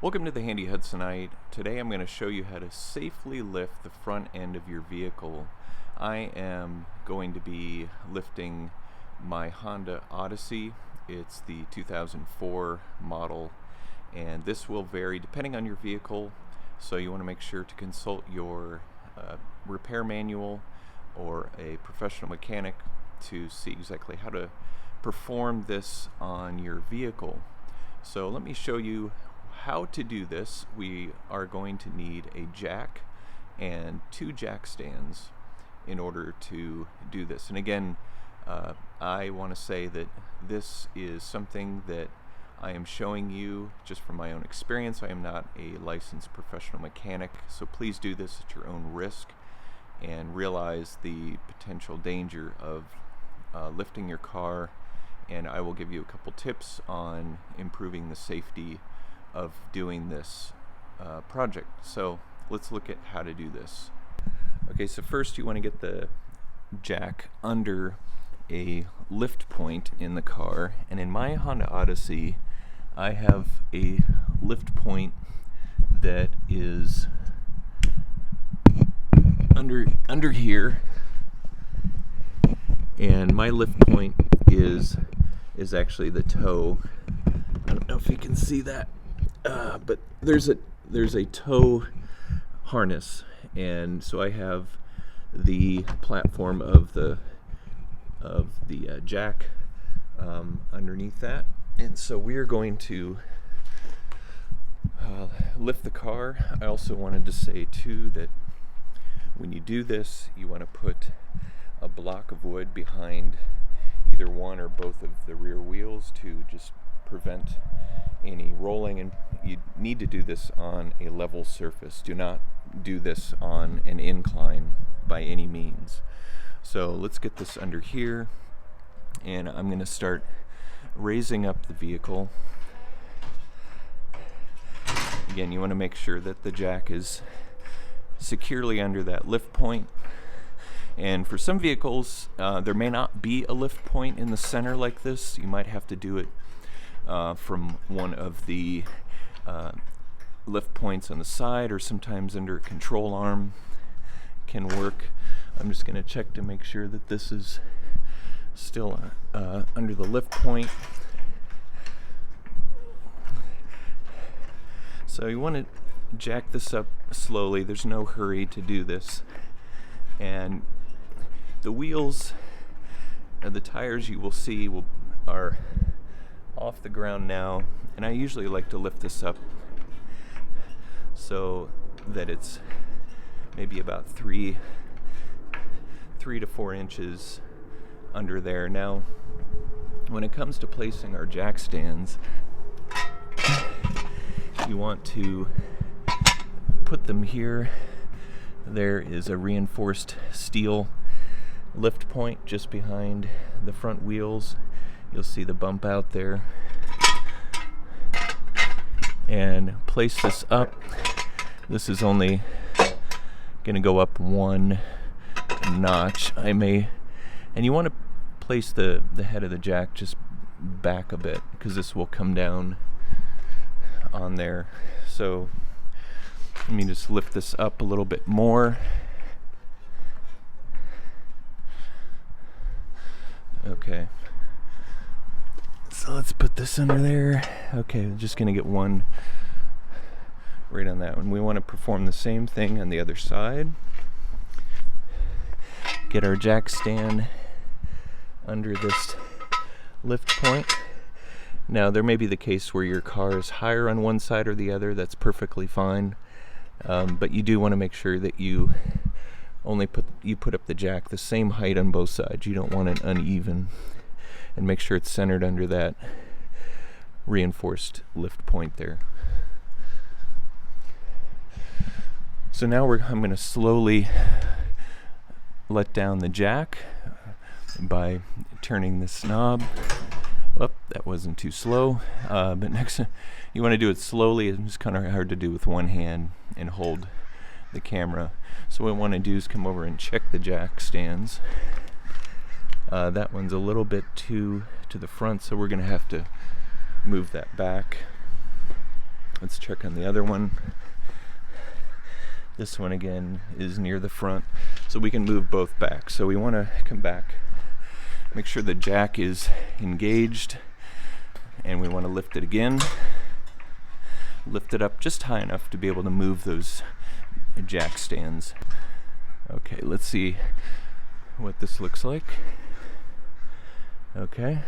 Welcome to the Handy Hudsonite. Today I'm going to show you how to safely lift the front end of your vehicle. I am going to be lifting my Honda Odyssey. It's the 2004 model, and this will vary depending on your vehicle, so you want to make sure to consult your repair manual or a professional mechanic to see exactly how to perform this on your vehicle. So let me show you how to do this. We are going to need a jack and two jack stands in order to do this. And again, I want to say that this is something that I am showing you just from my own experience. I am not a licensed professional mechanic, so please do this at your own risk and realize the potential danger of lifting your car, and I will give you a couple tips on improving the safety of doing this project. So let's look at how to do this. Okay, so first you want to get the jack under a lift point in the car, and in my Honda Odyssey I have a lift point that is under here, and my lift point is actually the toe. I don't know if you can see that, but there's a toe harness, and so I have the platform of the jack underneath that, and so we're going to lift the car. I also wanted to say too that when you do this, you want to put a block of wood behind either one or both of the rear wheels to just prevent any rolling, and you need to do this on a level surface. Do not do this on an incline by any means. So let's get this under here, and I'm going to start raising up the vehicle. Again, you want to make sure that the jack is securely under that lift point. And for some vehicles, there may not be a lift point in the center like this. You might have to do it from one of the lift points on the side, or sometimes under a control arm can work. I'm just going to check to make sure that this is still under the lift point. So you want to jack this up slowly. There's no hurry to do this. And the wheels, the tires you will see are off the ground now, and I usually like to lift this up so that it's maybe about 3 to 4 inches under there. Now, when it comes to placing our jack stands, you want to put them here. There is a reinforced steel lift point just behind the front wheels. You'll see the bump out there. And place this up. This is only going to go up one notch. And you want to place the head of the jack just back a bit, because this will come down on there. So let me just lift this up a little bit more. Okay. So let's put this under there. Okay, we're just going to get one right on that one. We want to perform the same thing on the other side. Get our jack stand under this lift point. Now, there may be the case where your car is higher on one side or the other. That's perfectly fine. But you do want to make sure that you put up the jack the same height on both sides. You don't want it uneven, and make sure it's centered under that reinforced lift point there. So now I'm going to slowly let down the jack by turning this knob. Oh, that wasn't too slow. But next, you want to do it slowly. It's kind of hard to do with one hand and hold the camera. So what I want to do is come over and check the jack stands. That one's a little bit too to the front, so we're going to have to move that back. Let's check on the other one. This one again is near the front, so we can move both back. So we want to come back, make sure the jack is engaged, and we want to lift it again. Lift it up just high enough to be able to move those jack stands. Okay, let's see what this looks like. Okay,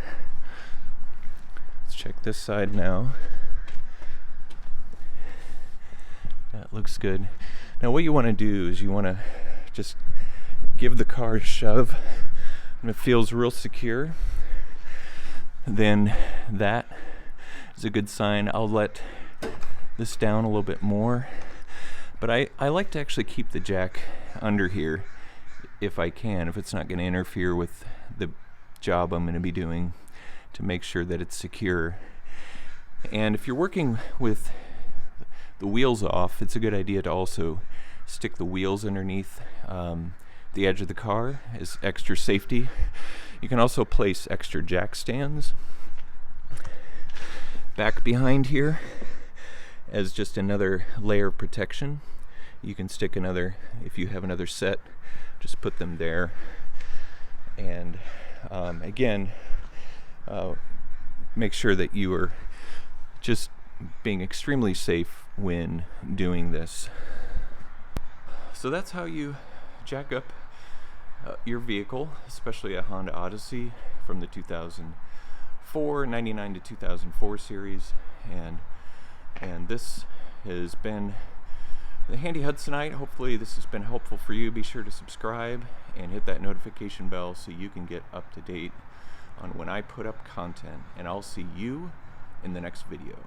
let's check this side now. That looks good. Now what you want to do is you want to just give the car a shove, and it feels real secure. Then that is a good sign. I'll let this down a little bit more, but I like to actually keep the jack under here if I can, if it's not going to interfere with the job I'm going to be doing, to make sure that it's secure. And if you're working with the wheels off, it's a good idea to also stick the wheels underneath the edge of the car as extra safety. You can also place extra jack stands back behind here as just another layer of protection. You can stick another, if you have another set, just put them there. And again, make sure that you are just being extremely safe when doing this. So that's how you jack up your vehicle, especially a Honda Odyssey from the 2004, 99 to 2004 series. And this has been the Handy Hudsonite. Hopefully this has been helpful for you. Be sure to subscribe and hit that notification bell so you can get up to date on when I put up content. And I'll see you in the next video.